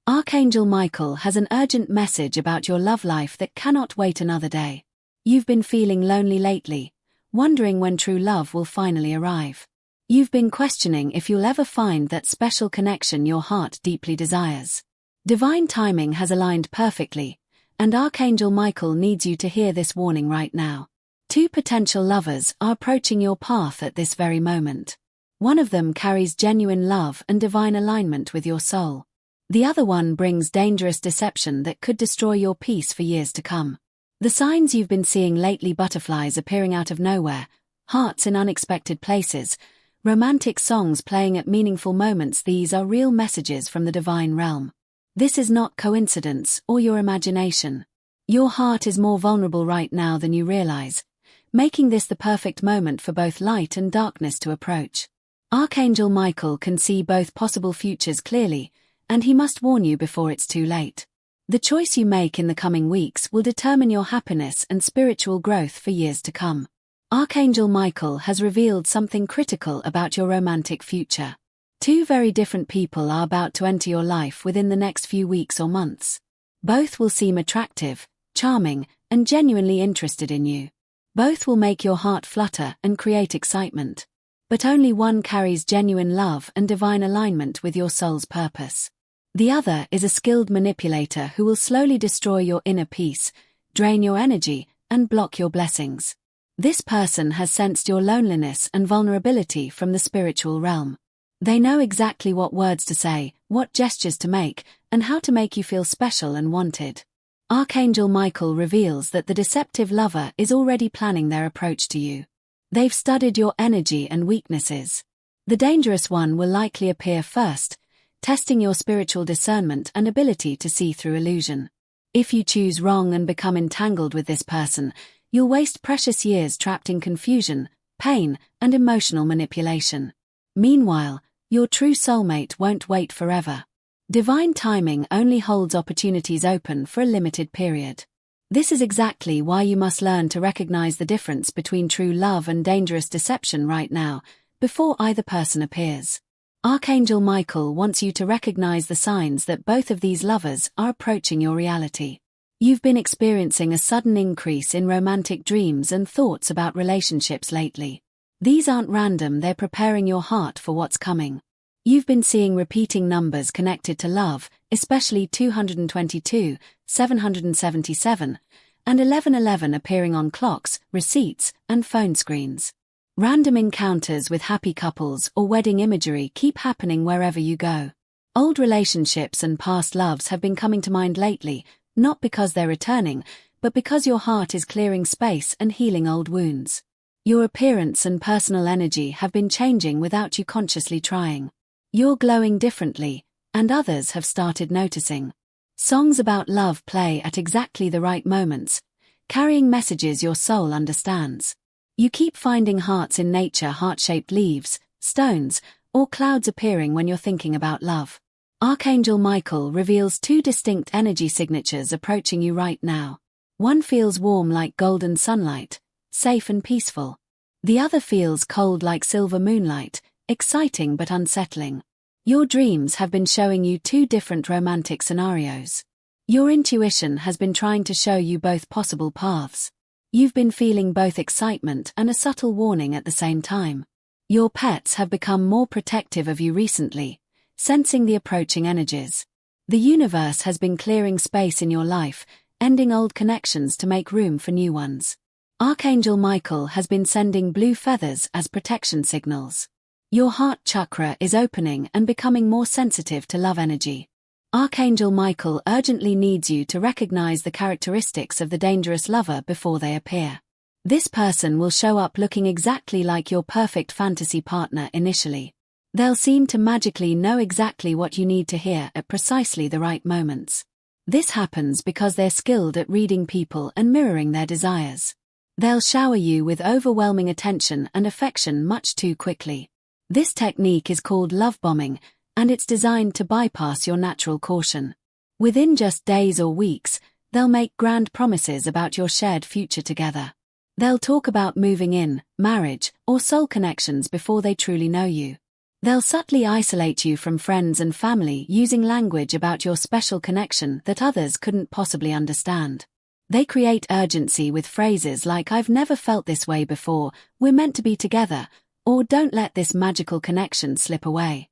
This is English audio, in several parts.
Archangel Michael has an urgent message about your love life that cannot wait another day. You've been feeling lonely lately, wondering when true love will finally arrive. You've been questioning if you'll ever find that special connection your heart deeply desires. Divine timing has aligned perfectly, and Archangel Michael needs you to hear this warning right now. Two potential lovers are approaching your path at this very moment. One of them carries genuine love and divine alignment with your soul. The other one brings dangerous deception that could destroy your peace for years to come. The signs you've been seeing lately: butterflies appearing out of nowhere, hearts in unexpected places, romantic songs playing at meaningful moments. These are real messages from the divine realm. This is not coincidence or your imagination. Your heart is more vulnerable right now than you realize, making this the perfect moment for both light and darkness to approach. Archangel Michael can see both possible futures clearly, and he must warn you before it's too late. The choice you make in the coming weeks will determine your happiness and spiritual growth for years to come. Archangel Michael has revealed something critical about your romantic future. Two very different people are about to enter your life within the next few weeks or months. Both will seem attractive, charming, and genuinely interested in you. Both will make your heart flutter and create excitement. But only one carries genuine love and divine alignment with your soul's purpose. The other is a skilled manipulator who will slowly destroy your inner peace, drain your energy, and block your blessings. This person has sensed your loneliness and vulnerability from the spiritual realm. They know exactly what words to say, what gestures to make, and how to make you feel special and wanted. Archangel Michael reveals that the deceptive lover is already planning their approach to you. They've studied your energy and weaknesses. The dangerous one will likely appear first, testing your spiritual discernment and ability to see through illusion. If you choose wrong and become entangled with this person, you'll waste precious years trapped in confusion, pain, and emotional manipulation. Meanwhile, your true soulmate won't wait forever. Divine timing only holds opportunities open for a limited period. This is exactly why you must learn to recognize the difference between true love and dangerous deception right now, before either person appears. Archangel Michael wants you to recognize the signs that both of these lovers are approaching your reality. You've been experiencing a sudden increase in romantic dreams and thoughts about relationships lately. These aren't random, they're preparing your heart for what's coming. You've been seeing repeating numbers connected to love, especially 222, 777, and 1111 appearing on clocks, receipts, and phone screens. Random encounters with happy couples or wedding imagery keep happening wherever you go. Old relationships and past loves have been coming to mind lately, not because they're returning, but because your heart is clearing space and healing old wounds. Your appearance and personal energy have been changing without you consciously trying. You're glowing differently, and others have started noticing. Songs about love play at exactly the right moments, carrying messages your soul understands. You keep finding hearts in nature, heart-shaped leaves, stones, or clouds appearing when you're thinking about love. Archangel Michael reveals two distinct energy signatures approaching you right now. One feels warm like golden sunlight, safe and peaceful. The other feels cold like silver moonlight, exciting but unsettling. Your dreams have been showing you two different romantic scenarios. Your intuition has been trying to show you both possible paths. You've been feeling both excitement and a subtle warning at the same time. Your pets have become more protective of you recently, sensing the approaching energies. The universe has been clearing space in your life, ending old connections to make room for new ones. Archangel Michael has been sending blue feathers as protection signals. Your heart chakra is opening and becoming more sensitive to love energy. Archangel Michael urgently needs you to recognize the characteristics of the dangerous lover before they appear. This person will show up looking exactly like your perfect fantasy partner initially. They'll seem to magically know exactly what you need to hear at precisely the right moments. This happens because they're skilled at reading people and mirroring their desires. They'll shower you with overwhelming attention and affection much too quickly. This technique is called love bombing, and it's designed to bypass your natural caution. Within just days or weeks, they'll make grand promises about your shared future together. They'll talk about moving in, marriage, or soul connections before they truly know you. They'll subtly isolate you from friends and family using language about your special connection that others couldn't possibly understand. They create urgency with phrases like "I've never felt this way before," "We're meant to be together," or "Don't let this magical connection slip away."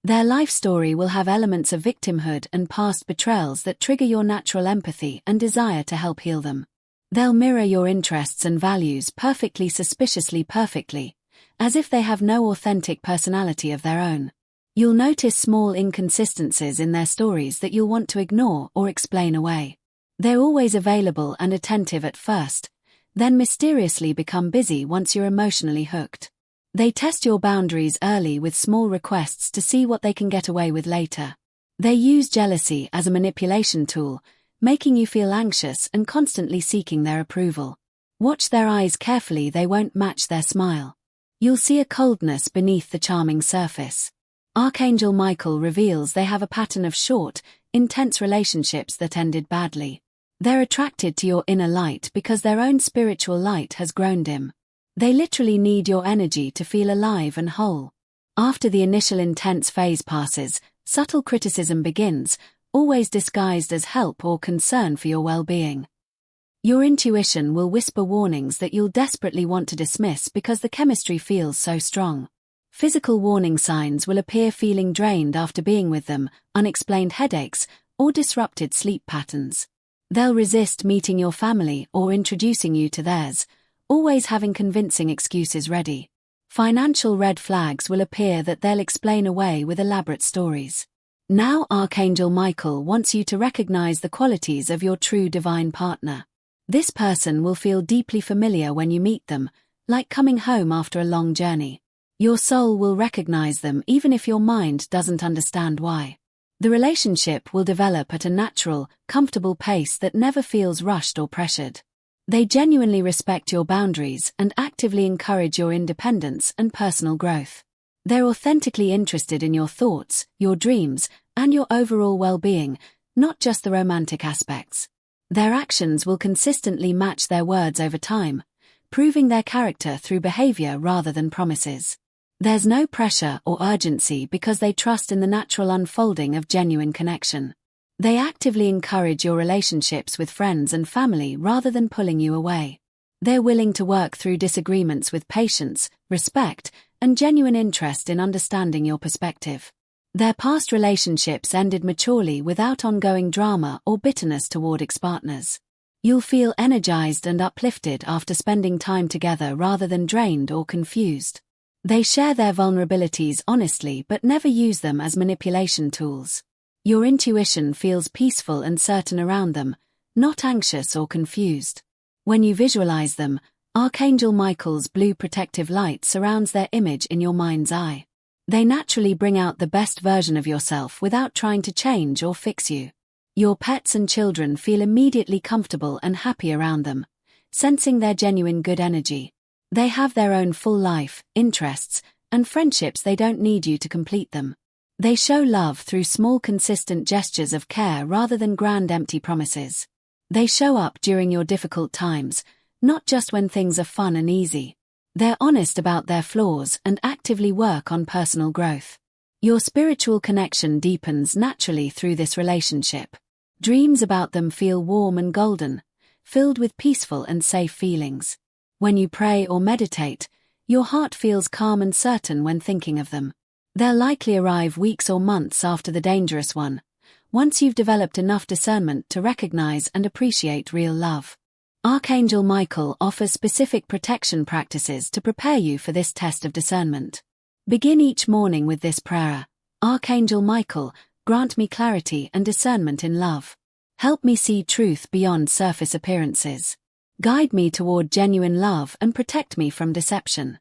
Their life story will have elements of victimhood and past betrayals that trigger your natural empathy and desire to help heal them. They'll mirror your interests and values perfectly, suspiciously perfectly, as if they have no authentic personality of their own. You'll notice small inconsistencies in their stories that you'll want to ignore or explain away. They're always available and attentive at first, then mysteriously become busy once you're emotionally hooked. They test your boundaries early with small requests to see what they can get away with later. They use jealousy as a manipulation tool, making you feel anxious and constantly seeking their approval. Watch their eyes carefully, they won't match their smile. You'll see a coldness beneath the charming surface. Archangel Michael reveals they have a pattern of short, intense relationships that ended badly. They're attracted to your inner light because their own spiritual light has grown dim. They literally need your energy to feel alive and whole. After the initial intense phase passes, subtle criticism begins, always disguised as help or concern for your well-being. Your intuition will whisper warnings that you'll desperately want to dismiss because the chemistry feels so strong. Physical warning signs will appear: feeling drained after being with them, unexplained headaches, or disrupted sleep patterns. They'll resist meeting your family or introducing you to theirs, always having convincing excuses ready. Financial red flags will appear that they'll explain away with elaborate stories. Now Archangel Michael wants you to recognize the qualities of your true divine partner. This person will feel deeply familiar when you meet them, like coming home after a long journey. Your soul will recognize them even if your mind doesn't understand why. The relationship will develop at a natural, comfortable pace that never feels rushed or pressured. They genuinely respect your boundaries and actively encourage your independence and personal growth. They're authentically interested in your thoughts, your dreams, and your overall well-being, not just the romantic aspects. Their actions will consistently match their words over time, proving their character through behavior rather than promises. There's no pressure or urgency because they trust in the natural unfolding of genuine connection. They actively encourage your relationships with friends and family rather than pulling you away. They're willing to work through disagreements with patience, respect, and genuine interest in understanding your perspective. Their past relationships ended maturely without ongoing drama or bitterness toward ex-partners. You'll feel energized and uplifted after spending time together rather than drained or confused. They share their vulnerabilities honestly but never use them as manipulation tools. Your intuition feels peaceful and certain around them, not anxious or confused. When you visualize them, Archangel Michael's blue protective light surrounds their image in your mind's eye. They naturally bring out the best version of yourself without trying to change or fix you. Your pets and children feel immediately comfortable and happy around them, sensing their genuine good energy. They have their own full life, interests, and friendships. They don't need you to complete them. They show love through small consistent gestures of care rather than grand empty promises. They show up during your difficult times, not just when things are fun and easy. They're honest about their flaws and actively work on personal growth. Your spiritual connection deepens naturally through this relationship. Dreams about them feel warm and golden, filled with peaceful and safe feelings. When you pray or meditate, your heart feels calm and certain when thinking of them. They'll likely arrive weeks or months after the dangerous one, once you've developed enough discernment to recognize and appreciate real love. Archangel Michael offers specific protection practices to prepare you for this test of discernment. Begin each morning with this prayer: Archangel Michael, grant me clarity and discernment in love. Help me see truth beyond surface appearances. Guide me toward genuine love and protect me from deception.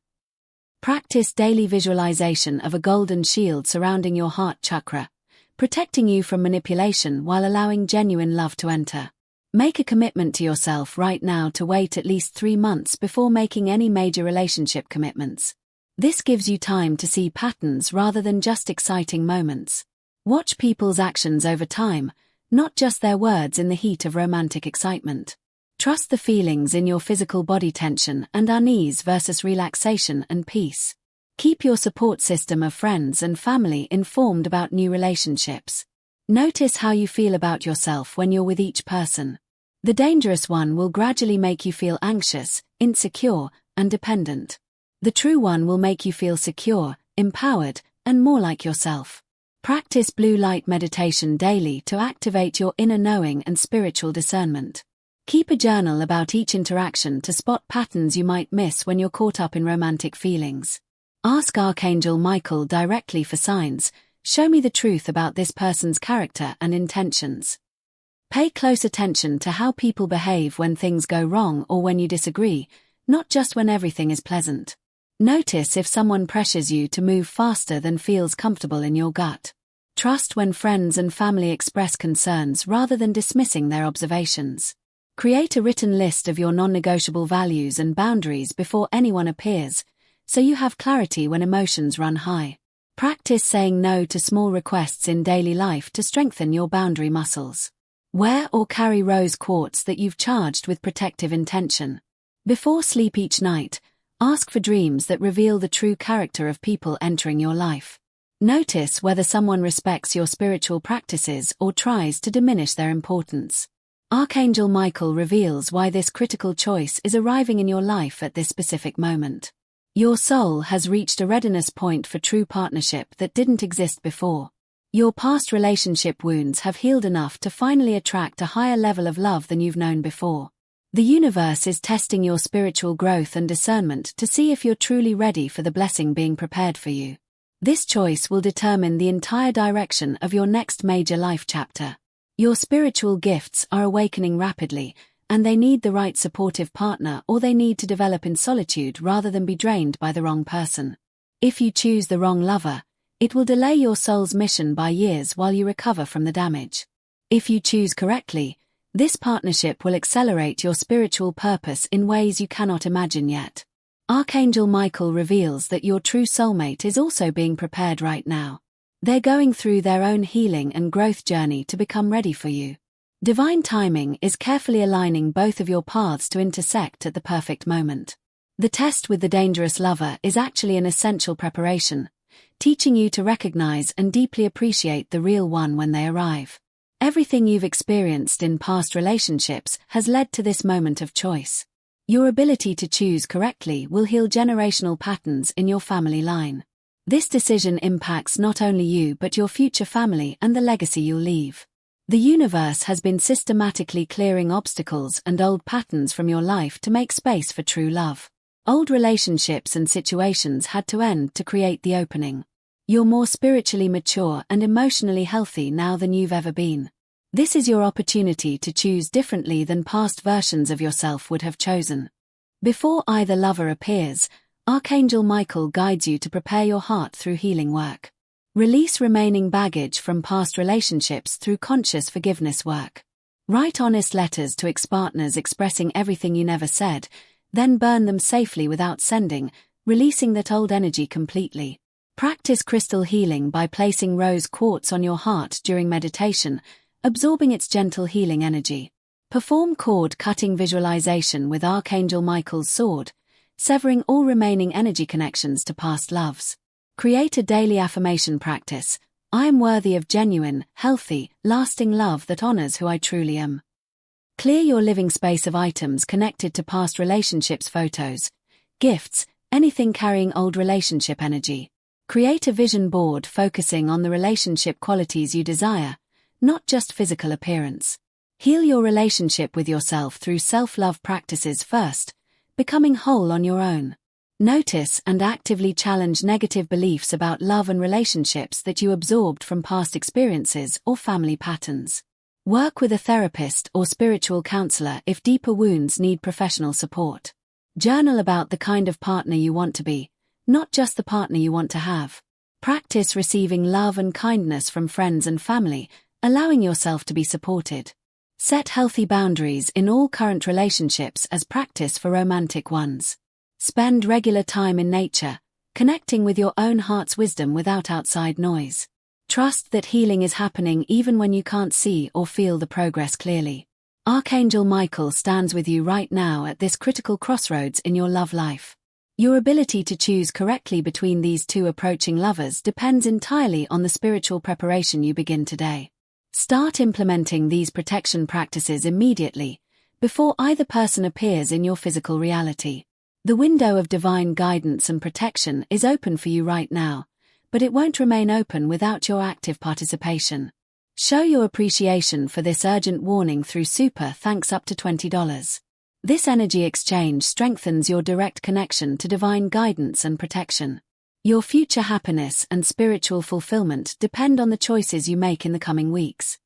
Practice daily visualization of a golden shield surrounding your heart chakra, protecting you from manipulation while allowing genuine love to enter. Make a commitment to yourself right now to wait at least 3 months before making any major relationship commitments. This gives you time to see patterns rather than just exciting moments. Watch people's actions over time, not just their words in the heat of romantic excitement. Trust the feelings in your physical body: tension and unease versus relaxation and peace. Keep your support system of friends and family informed about new relationships. Notice how you feel about yourself when you're with each person. The dangerous one will gradually make you feel anxious, insecure, and dependent. The true one will make you feel secure, empowered, and more like yourself. Practice blue light meditation daily to activate your inner knowing and spiritual discernment. Keep a journal about each interaction to spot patterns you might miss when you're caught up in romantic feelings. Ask Archangel Michael directly for signs. Show me the truth about this person's character and intentions. Pay close attention to how people behave when things go wrong or when you disagree, not just when everything is pleasant. Notice if someone pressures you to move faster than feels comfortable in your gut. Trust when friends and family express concerns rather than dismissing their observations. Create a written list of your non-negotiable values and boundaries before anyone appears, so you have clarity when emotions run high. Practice saying no to small requests in daily life to strengthen your boundary muscles. Wear or carry rose quartz that you've charged with protective intention. Before sleep each night, ask for dreams that reveal the true character of people entering your life. Notice whether someone respects your spiritual practices or tries to diminish their importance. Archangel Michael reveals why this critical choice is arriving in your life at this specific moment. Your soul has reached a readiness point for true partnership that didn't exist before. Your past relationship wounds have healed enough to finally attract a higher level of love than you've known before. The universe is testing your spiritual growth and discernment to see if you're truly ready for the blessing being prepared for you. This choice will determine the entire direction of your next major life chapter. Your spiritual gifts are awakening rapidly, and they need the right supportive partner, or they need to develop in solitude rather than be drained by the wrong person. If you choose the wrong lover, it will delay your soul's mission by years while you recover from the damage. If you choose correctly, this partnership will accelerate your spiritual purpose in ways you cannot imagine yet. Archangel Michael reveals that your true soulmate is also being prepared right now. They're going through their own healing and growth journey to become ready for you. Divine timing is carefully aligning both of your paths to intersect at the perfect moment. The test with the dangerous lover is actually an essential preparation, teaching you to recognize and deeply appreciate the real one when they arrive. Everything you've experienced in past relationships has led to this moment of choice. Your ability to choose correctly will heal generational patterns in your family line. This decision impacts not only you but your future family and the legacy you'll leave. The universe has been systematically clearing obstacles and old patterns from your life to make space for true love. Old relationships and situations had to end to create the opening. You're more spiritually mature and emotionally healthy now than you've ever been. This is your opportunity to choose differently than past versions of yourself would have chosen. Before either lover appears, Archangel Michael guides you to prepare your heart through healing work. Release remaining baggage from past relationships through conscious forgiveness work. Write honest letters to ex-partners expressing everything you never said, then burn them safely without sending, releasing that old energy completely. Practice crystal healing by placing rose quartz on your heart during meditation, absorbing its gentle healing energy. Perform cord-cutting visualization with Archangel Michael's sword, severing all remaining energy connections to past loves. Create a daily affirmation practice. I am worthy of genuine, healthy, lasting love that honors who I truly am. Clear your living space of items connected to past relationships, photos, gifts, anything carrying old relationship energy. Create a vision board focusing on the relationship qualities you desire, not just physical appearance. Heal your relationship with yourself through self-love practices first, becoming whole on your own. Notice and actively challenge negative beliefs about love and relationships that you absorbed from past experiences or family patterns. Work with a therapist or spiritual counselor if deeper wounds need professional support. Journal about the kind of partner you want to be, not just the partner you want to have. Practice receiving love and kindness from friends and family, allowing yourself to be supported. Set healthy boundaries in all current relationships as practice for romantic ones. Spend regular time in nature, connecting with your own heart's wisdom without outside noise. Trust that healing is happening even when you can't see or feel the progress clearly. Archangel Michael stands with you right now at this critical crossroads in your love life. Your ability to choose correctly between these two approaching lovers depends entirely on the spiritual preparation you begin today. Start implementing these protection practices immediately, before either person appears in your physical reality. The window of divine guidance and protection is open for you right now, but it won't remain open without your active participation. Show your appreciation for this urgent warning through super thanks up to $20. This energy exchange strengthens your direct connection to divine guidance and protection. Your future happiness and spiritual fulfillment depend on the choices you make in the coming weeks.